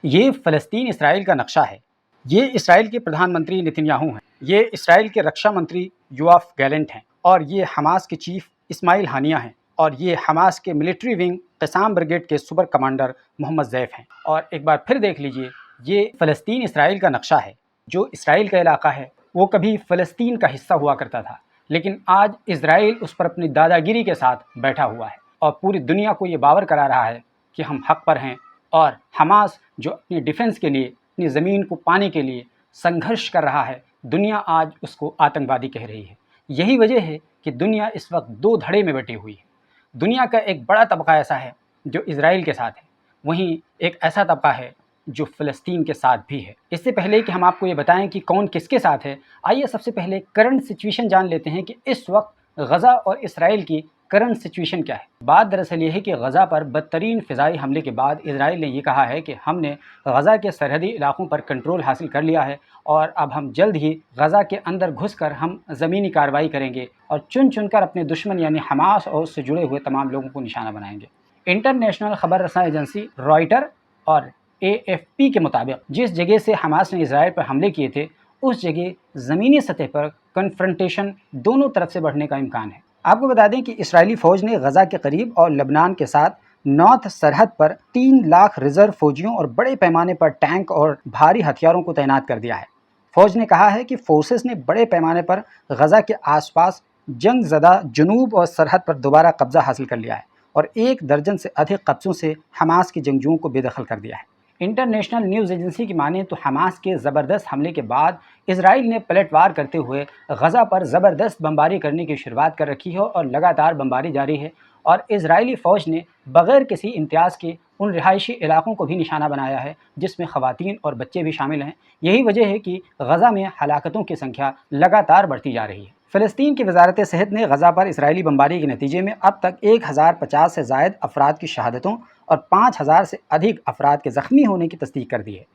ये फ़लस्तीन इसराइल का नक्शा है। ये इसराइल के प्रधानमंत्री नेतन्याहू हैं। ये इसराइल के रक्षा मंत्री योआफ गैलेंट हैं और ये हमास के चीफ इस्माइल हानिया हैं और ये हमास के मिलिट्री विंग क़साम ब्रिगेड के सुपर कमांडर मोहम्मद ज़ैफ हैं। और एक बार फिर देख लीजिए, ये फ़लस्तीन इसराइल का नक्शा है। जो इसराइल का इलाका है वो कभी फ़लस्तीन का हिस्सा हुआ करता था, लेकिन आज इसराइल उस पर अपनी दादागिरी के साथ बैठा हुआ है और पूरी दुनिया को ये बावर करा रहा है कि हम हक़ पर हैं। और हमास जो अपनी डिफेंस के लिए, अपनी ज़मीन को पाने के लिए संघर्ष कर रहा है, दुनिया आज उसको आतंकवादी कह रही है। यही वजह है कि दुनिया इस वक्त दो धड़े में बटी हुई है। दुनिया का एक बड़ा तबका ऐसा है जो इसराइल के साथ है, वहीं एक ऐसा तबका है जो फ़लस्तीन के साथ भी है। इससे पहले कि हम आपको ये बताएं कि कौन किसके साथ है, आइए सबसे पहले करंट सिचुएशन जान लेते हैं कि इस वक्त गज़ा और इसराइल की करंट सिचुएशन क्या है। बात दरअसल ये है कि गज़ा पर बदतरीन फ़िज़ाई हमले के बाद इसराइल ने ये कहा है कि हमने गज़ा के सरहदी इलाक़ों पर कंट्रोल हासिल कर लिया है और अब हम जल्द ही गज़ा के अंदर घुसकर हम ज़मीनी कार्रवाई करेंगे और चुन चुनकर अपने दुश्मन यानी हमास और उससे जुड़े हुए तमाम लोगों को निशाना बनाएंगे। इंटरनेशनल खबर रसां एजेंसी रॉयटर और AFP के मुताबिक जिस जगह से हमास ने इसराइल पर हमले किए थे, उस जगह ज़मीनी सतह पर कन्फ्रंटेशन दोनों तरफ से बढ़ने का इम्कान है। आपको बता दें कि इसराइली फ़ौज ने गज़ा के करीब और लबनान के साथ नॉर्थ सरहद पर 3 लाख रिजर्व फ़ौजियों और बड़े पैमाने पर टैंक और भारी हथियारों को तैनात कर दिया है। फ़ौज ने कहा है कि फोर्सेस ने बड़े पैमाने पर गज़ा के आसपास जंग ज़दा जनूब और सरहद पर दोबारा कब्जा हासिल कर लिया है और 1 दर्जन से अधिक कब्ज़ों से हमास के जंगजुओं को बेदखल कर दिया है। इंटरनेशनल न्यूज़ एजेंसी की माने तो हमास के ज़बरदस्त हमले के बाद इसराइल ने पलटवार करते हुए गज़ा पर ज़बरदस्त बमबारी करने की शुरुआत कर रखी है और लगातार बमबारी जारी है और इजरायली फ़ौज ने बग़ैर किसी इम्तियाज़ के उन रिहायशी इलाक़ों को भी निशाना बनाया है जिसमें ख़वातीन और बच्चे भी शामिल हैं। यही वजह है कि गज़ा में हलाकतों की संख्या लगातार बढ़ती जा रही है। फ़लस्तीन की वजारत सेहत ने गज़ा पर इसराइली बमबारी के नतीजे में अब तक 1050 से ज़ायद अफराद की शहादतों और 5000 से अधिक अफराद के ज़ख्मी होने की तस्दीक कर दी है।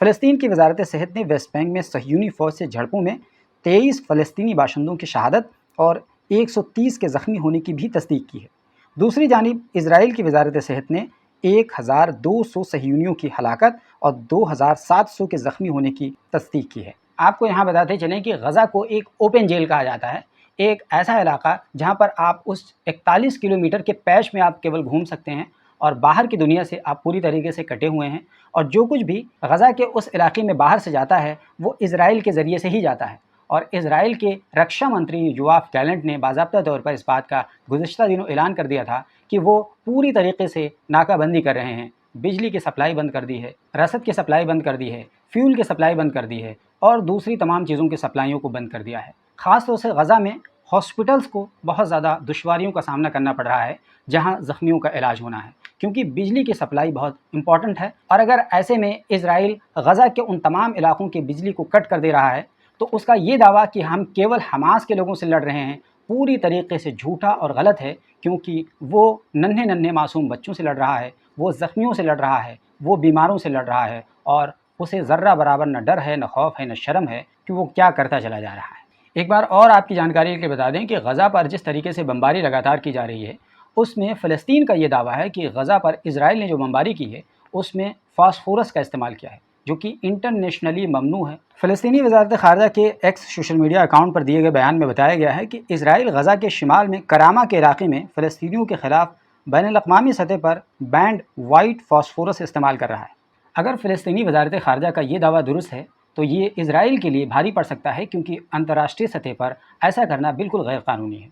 फ़लस्तीन की वजारत सेहत ने वेस्ट बैंक में सहयूनी फ़ौज से झड़पों में 23 फ़लस्तीनी बाशिंदों की शहादत और 130 के ज़ख्मी होने की भी तस्दीक की है। दूसरी जानिब इसराइल की वजारत सेहत ने 1200 सहयूनियों की हलाकत और 2700 के ज़ख्मी होने की तस्दीक की है। आपको यहाँ बताते चलें कि गज़ा को एक ओपन जेल कहा जाता है, एक ऐसा इलाका जहाँ पर आप उस 41 किलोमीटर के पैच में आप केवल घूम सकते हैं और बाहर की दुनिया से आप पूरी तरीके से कटे हुए हैं और जो कुछ भी गज़ा के उस इलाके में बाहर से जाता है वो इसराइल के ज़रिए से ही जाता है। और इसराइल के रक्षा मंत्री योआफ गैलेंट ने बाज़ाब्ता तौर पर इस बात का गुज़िश्ता दिनों ऐलान कर दिया था कि वो पूरी तरीके से नाकाबंदी कर रहे हैं, बिजली की सप्लाई बंद कर दी है, रसद की सप्लाई बंद कर दी है, फ्यूल की सप्लाई बंद कर दी है और दूसरी तमाम चीज़ों की सप्लाइयों को बंद कर दिया है। ख़ास तौर से गज़ा में हॉस्पिटल्स को बहुत ज़्यादा दुश्वारियों का सामना करना पड़ रहा है जहाँ ज़ख्मियों का इलाज होना है, क्योंकि बिजली की सप्लाई बहुत इंपॉर्टेंट है और अगर ऐसे में इसराइल गज़ा के उन तमाम इलाकों की बिजली को कट कर दे रहा है तो उसका ये दावा कि हम केवल हमास के लोगों से लड़ रहे हैं पूरी तरीके से झूठा और गलत है, क्योंकि वो नन्हे नन्हे मासूम बच्चों से लड़ रहा है, वो ज़ख्मियों से लड़ रहा है, वो बीमारों से लड़ रहा है और उसे ज़र्रा बराबर न डर है, न खौफ है, न शर्म है कि वो क्या करता चला जा रहा है। एक बार और आपकी जानकारी के लिए बता दें कि गज़ा पर जिस तरीके से बमबारी लगातार की जा रही है उसमें फ़लस्तीन का ये दावा है कि गज़ा पर इसराइल ने जो बमबारी की है उसमें फ़ॉस्फोरस का इस्तेमाल किया है, जो कि इंटरनेशनली ममनू है। फ़लस्तीनी वज़ारत ख़ारजा के एक्स सोशल मीडिया अकाउंट पर दिए गए बयान में बताया गया है कि इसराइल गज़ा के शिमाल में करामा के इलाके में फ़लस्तीनियों के ख़िलाफ़ बैनुल-अक़वामी सतह पर बैंड वाइट फ़ॉस्फोरस इस्तेमाल कर रहा है। अगर फ़लस्तीनी वज़ारत ख़ारजा का ये दावा दुरुस्त है तो ये इसराइल के लिए भारी पड़ सकता है, क्योंकि अंतर्राष्ट्रीय सतह पर ऐसा करना बिल्कुल गैर कानूनी है।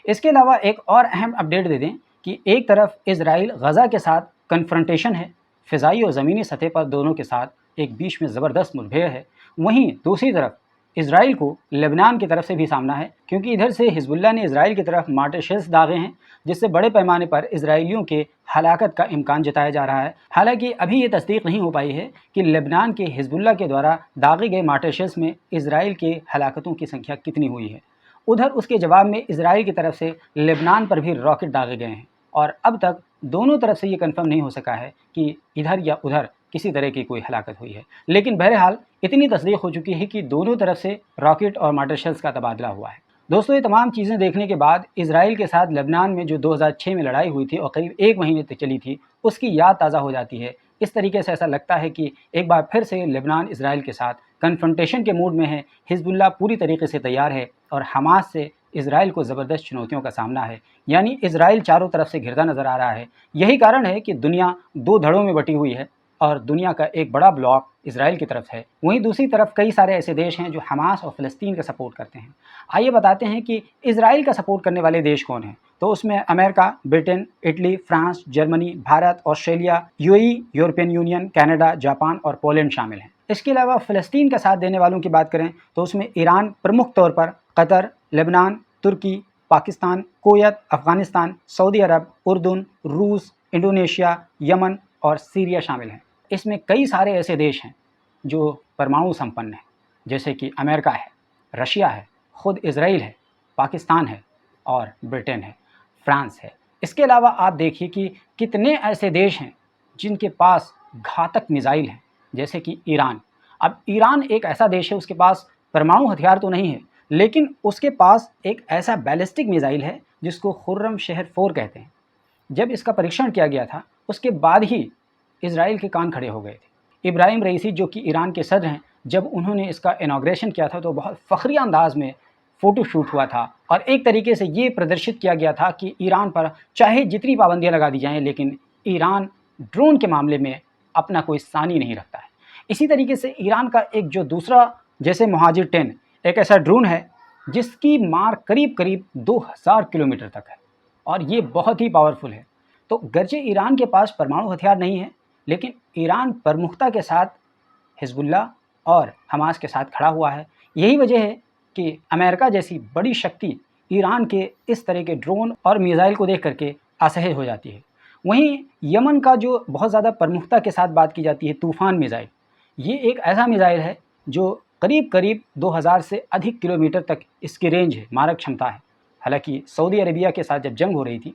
इसके अलावा एक और अहम अपडेट दे दें कि एक तरफ इसराइल गज़ा के साथ कन्फ्रंटेशन है, फ़िज़ाई और ज़मीनी सतह पर दोनों के साथ एक बीच में ज़बरदस्त मुठभेड़ है, वहीं दूसरी तरफ इसराइल को लेबनान की तरफ से भी सामना है, क्योंकि इधर से हिज़्बुल्लाह ने इसराइल की तरफ मार्टर शेल्स दागे हैं जिससे बड़े पैमाने पर इसराइलियों के हलाकत का इम्कान जताया जा रहा है। हालांकि अभी ये तस्दीक नहीं हो पाई है कि लेबनान के हिज़्बुल्लाह के द्वारा दागे गए मार्टर शेल्स में इसराइल के हलाकतों की संख्या कितनी हुई है। उधर उसके जवाब में इसराइल की तरफ से लेबनान पर भी रॉकेट दागे गए हैं और अब तक दोनों तरफ से ये कन्फर्म नहीं हो सका है कि इधर या उधर किसी तरह की कोई हलाकत हुई है, लेकिन बहरहाल इतनी तस्दीक हो चुकी है कि दोनों तरफ से रॉकेट और मार्टर शेल्स का तबादला हुआ है। दोस्तों, ये तमाम चीज़ें देखने के बाद इसराइल के साथ लेबनान में जो 2006 में लड़ाई हुई थी और करीब 1 महीने तक चली थी, उसकी याद ताज़ा हो जाती है इस तरीके से ऐसा लगता है कि एक बार फिर से लेबनान इसराइल के साथ कन्फ्रंटेशन के मूड में है। हिजबुल्लाह पूरी तरीके से तैयार है और हमास से इसराइल को ज़बरदस्त चुनौतियों का सामना है, यानी इसराइल चारों तरफ से घिरता नज़र आ रहा है। यही कारण है कि दुनिया दो धड़ों में बटी हुई है और दुनिया का एक बड़ा ब्लॉक इसराइल की तरफ है, वहीं दूसरी तरफ कई सारे ऐसे देश हैं जो हमास और फ़लस्तीन का सपोर्ट करते हैं। आइए बताते हैं कि इसराइल का सपोर्ट करने वाले देश कौन हैं। तो उसमें America, Britain, Italy, France, Germany, Bharat, Australia, UAE, European union, Canada, Japan और पोलैंड शामिल हैं। इसके अलावा फ़लस्तीन का साथ देने वालों की बात करें तो उसमें ईरान प्रमुख तौर पर, कतर, लेबनान, तुर्की, पाकिस्तान, कुवैत, अफ़गानिस्तान, सऊदी अरब, उर्दून, रूस, इंडोनेशिया, यमन और सीरिया शामिल हैं। इसमें कई सारे ऐसे देश हैं जो परमाणु संपन्न हैं, जैसे कि अमेरिका है, रशिया है, ख़ुद इसराइल है, पाकिस्तान है और ब्रिटेन है, फ्रांस है। इसके अलावा आप देखिए कि कितने ऐसे देश हैं जिनके पास घातक मिसाइल हैं, जैसे कि ईरान। अब ईरान एक ऐसा देश है, उसके पास परमाणु हथियार तो नहीं है, लेकिन उसके पास एक ऐसा बैलिस्टिक मिसाइल है जिसको खुर्रम शहर 4 कहते हैं। जब इसका परीक्षण किया गया था उसके बाद ही इसराइल के कान खड़े हो गए थे। इब्राहिम रईसी जो कि ईरान के सदर हैं, जब उन्होंने इसका इनॉग्रेशन किया था तो बहुत फ़ख्रिया अंदाज में फ़ोटो शूट हुआ था और एक तरीके से ये प्रदर्शित किया गया था कि ईरान पर चाहे जितनी पाबंदियाँ लगा दी जाएँ, लेकिन ईरान ड्रोन के मामले में अपना कोई सानी नहीं रखता है। इसी तरीके से ईरान का एक जो दूसरा, जैसे मुहाजिर 10, एक ऐसा ड्रोन है जिसकी मार करीब करीब 2000 किलोमीटर तक है और ये बहुत ही पावरफुल है। तो गर्चे ईरान के पास परमाणु हथियार नहीं है, लेकिन ईरान प्रमुखता के साथ हिजबुल्लाह और हमास के साथ खड़ा हुआ है। यही वजह है कि अमेरिका जैसी बड़ी शक्ति ईरान के इस तरह के ड्रोन और मिसाइल को देख करके असहज हो जाती है। वहीं यमन का जो बहुत ज़्यादा प्रमुखता के साथ बात की जाती है, तूफ़ान मिसाइल, ये एक ऐसा मिसाइल है जो करीब करीब 2000 से अधिक किलोमीटर तक इसकी रेंज है, मारक क्षमता है। हालांकि सऊदी अरेबिया के साथ जब जंग हो रही थी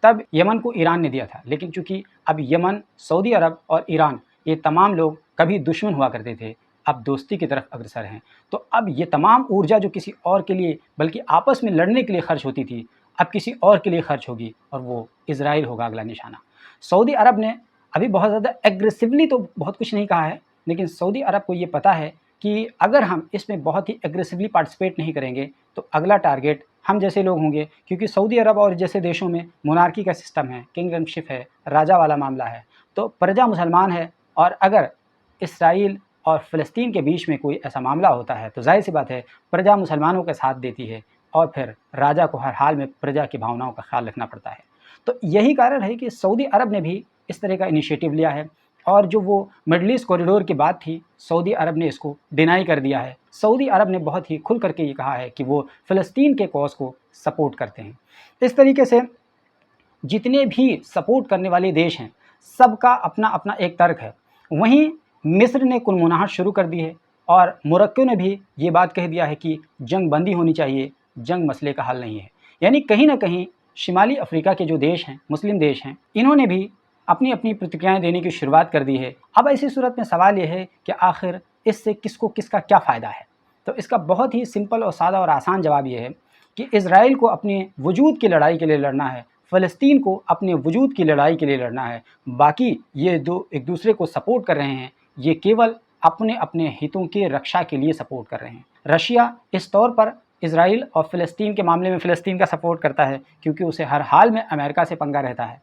तब यमन को ईरान ने दिया था, लेकिन चूंकि अब यमन, सऊदी अरब और ईरान ये तमाम लोग कभी दुश्मन हुआ करते थे, अब दोस्ती की तरफ अग्रसर हैं। तो अब ये तमाम ऊर्जा जो किसी और के लिए, बल्कि आपस में लड़ने के लिए खर्च होती थी, अब किसी और के लिए खर्च होगी और वो इसराइल होगा अगला निशाना। सऊदी अरब ने अभी बहुत ज़्यादा एग्रेसिवली तो बहुत कुछ नहीं कहा है, लेकिन सऊदी अरब को ये पता है कि अगर हम इसमें बहुत ही एग्रेसिवली पार्टिसिपेट नहीं करेंगे तो अगला टारगेट हम जैसे लोग होंगे, क्योंकि सऊदी अरब और जैसे देशों में मोनार्की का सिस्टम है, किंगडमशिप है, राजा वाला मामला है, तो प्रजा मुसलमान है। और अगर इसराइल और फ़लस्तीन के बीच में कोई ऐसा मामला होता है तो जाहिर सी बात है प्रजा मुसलमानों का साथ देती है और फिर राजा को हर हाल में प्रजा की भावनाओं का ख्याल रखना पड़ता है। तो यही कारण है कि सऊदी अरब ने भी इस तरह का इनिशिएटिव लिया है और जो वो मिडल ईस्ट कॉरिडोर की बात थी, सऊदी अरब ने इसको डिनाई कर दिया है। सऊदी अरब ने बहुत ही खुल करके ये कहा है कि वो फ़लस्तीन के कॉज़ को सपोर्ट करते हैं। इस तरीके से जितने भी सपोर्ट करने वाले देश हैं, सबका अपना अपना एक तर्क है। वहीं मिस्र ने कुनमुनाहट शुरू कर दी है और मोरक्को ने भी ये बात कह दिया है कि जंग बंदी होनी चाहिए, जंग मसले का हल नहीं है। यानी कहीं ना कहीं शिमाली अफ्रीका के जो देश हैं, मुस्लिम देश हैं, इन्होंने भी अपनी अपनी प्रतिक्रियाएं देने की शुरुआत कर दी है। अब ऐसी सूरत में सवाल यह है कि आखिर इससे किसको किसका क्या फ़ायदा है। तो इसका बहुत ही सिंपल और सादा और आसान जवाब यह है कि इज़राइल को अपने वजूद की लड़ाई के लिए लड़ना है, फ़लस्तीन को अपने वजूद की लड़ाई के लिए लड़ना है। बाकी ये दो एक दूसरे को सपोर्ट कर रहे हैं, ये केवल अपने अपने हितों की रक्षा के लिए सपोर्ट कर रहे हैं। रशिया इस तौर पर इज़राइल और फ़लस्तीन के मामले में फ़लस्तीन का सपोर्ट करता है क्योंकि उसे हर हाल में अमेरिका से पंगा रहता है,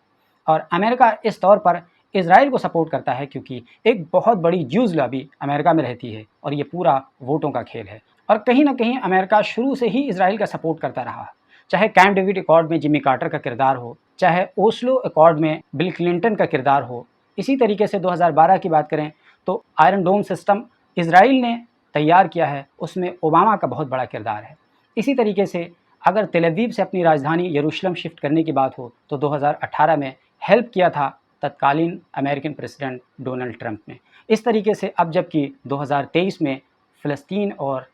और अमेरिका इस तौर पर इज़राइल को सपोर्ट करता है क्योंकि एक बहुत बड़ी ज्यूज़ लॉबी अमेरिका में रहती है और ये पूरा वोटों का खेल है। और कहीं ना कहीं अमेरिका शुरू से ही इज़राइल का सपोर्ट करता रहा, चाहे कैंप डेविड अकॉर्ड में जिमी कार्टर का किरदार हो, चाहे ओस्लो अकॉर्ड में बिल क्लिंटन का किरदार हो। इसी तरीके से 2012 की बात करें तो आयरन डोम सिस्टम इज़राइल ने तैयार किया है, उसमें ओबामा का बहुत बड़ा किरदार है। इसी तरीके से अगर तेल अवीव से अपनी राजधानी यरूशलेम शिफ्ट करने की बात हो तो 2018 में हेल्प किया था तत्कालीन अमेरिकन प्रेसिडेंट डोनाल्ड ट्रंप ने। इस तरीके से अब जबकि 2023 में फ़लस्तीन और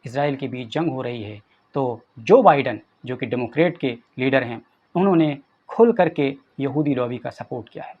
इज़राइल के बीच जंग हो रही है तो जो बाइडन, जो कि डेमोक्रेट के लीडर हैं, उन्होंने खुल करके यहूदी लॉबी का सपोर्ट किया है।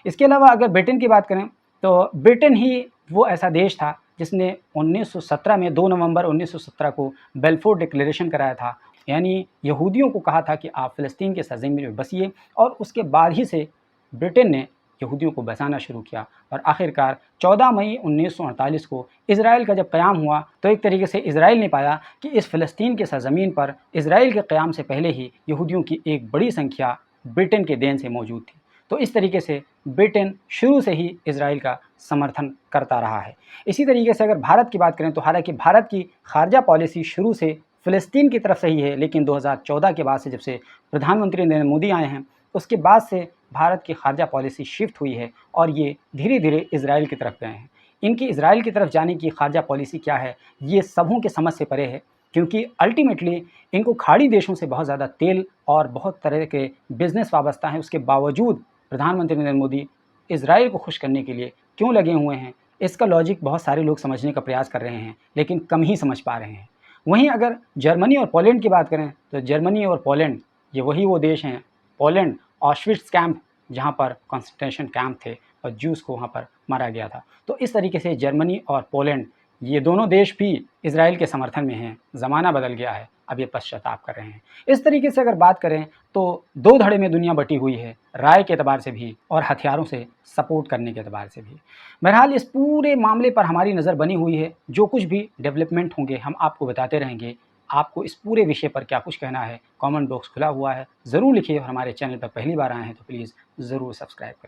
इसके अलावा अगर ब्रिटेन की बात करें तो ब्रिटेन ही वो ऐसा देश था जिसने 1917 में 2 नवंबर 1917 को बेल्फोर डिक्लेरेशन कराया था, यानी यहूदियों को कहा था कि आप फ़लस्तीन के सरज़मीन में बसिए, और उसके बाद ही से ब्रिटेन ने यहूदियों को बसाना शुरू किया और आखिरकार 14 मई 1948 को इज़राइल का जब क़याम हुआ तो एक तरीके से इज़राइल ने पाया कि इस फ़लस्तीन के सरज़मीन पर इज़राइल के क़याम से पहले ही यहूदियों की एक बड़ी संख्या ब्रिटेन के देन से मौजूद थी। तो इस तरीके से ब्रिटेन शुरू से ही इज़राइल का समर्थन करता रहा है। इसी तरीके से अगर भारत की बात करें तो हालांकि भारत की खारजा पॉलिसी शुरू से फ़लस्तीन की तरफ से ही है, लेकिन 2014 के बाद से जब से प्रधानमंत्री नरेंद्र मोदी आए हैं उसके बाद से भारत की खारजा पॉलिसी शिफ्ट हुई है और ये धीरे धीरे इज़राइल की तरफ गए हैं। इनकी इज़राइल की तरफ जाने की खारजा पॉलिसी क्या है, ये सबों के समझ से परे है, क्योंकि अल्टीमेटली इनको खाड़ी देशों से बहुत ज़्यादा तेल और बहुत तरह के बिज़नेस वाबस्ता है। उसके बावजूद प्रधानमंत्री नरेंद्र मोदी इज़राइल को खुश करने के लिए क्यों लगे हुए हैं, इसका लॉजिक बहुत सारे लोग समझने का प्रयास कर रहे हैं, लेकिन कम ही समझ पा रहे हैं। वहीं अगर जर्मनी और पोलैंड की बात करें तो जर्मनी और पोलैंड ये वो देश हैं, पोलैंड ऑश्विट्ज़ कैंप जहाँ पर कंसंट्रेशन कैंप थे और ज्यूज़ को वहाँ पर मारा गया था। तो इस तरीके से जर्मनी और पोलैंड ये दोनों देश भी इज़राइल के समर्थन में हैं। ज़माना बदल गया है, अब ये पश्चाताप कर रहे हैं। इस तरीके से अगर बात करें तो दो धड़े में दुनिया बटी हुई है, राय के एतबार से भी और हथियारों से सपोर्ट करने के एतबार से भी। बहरहाल इस पूरे मामले पर हमारी नज़र बनी हुई है। जो कुछ भी डेवलपमेंट होंगे हम आपको बताते रहेंगे। आपको इस पूरे विषय पर क्या कुछ कहना है, कमेंट बॉक्स खुला हुआ है, ज़रूर लिखिए और हमारे चैनल पर पहली बार आए हैं तो प्लीज़ ज़रूर सब्सक्राइब कर लें।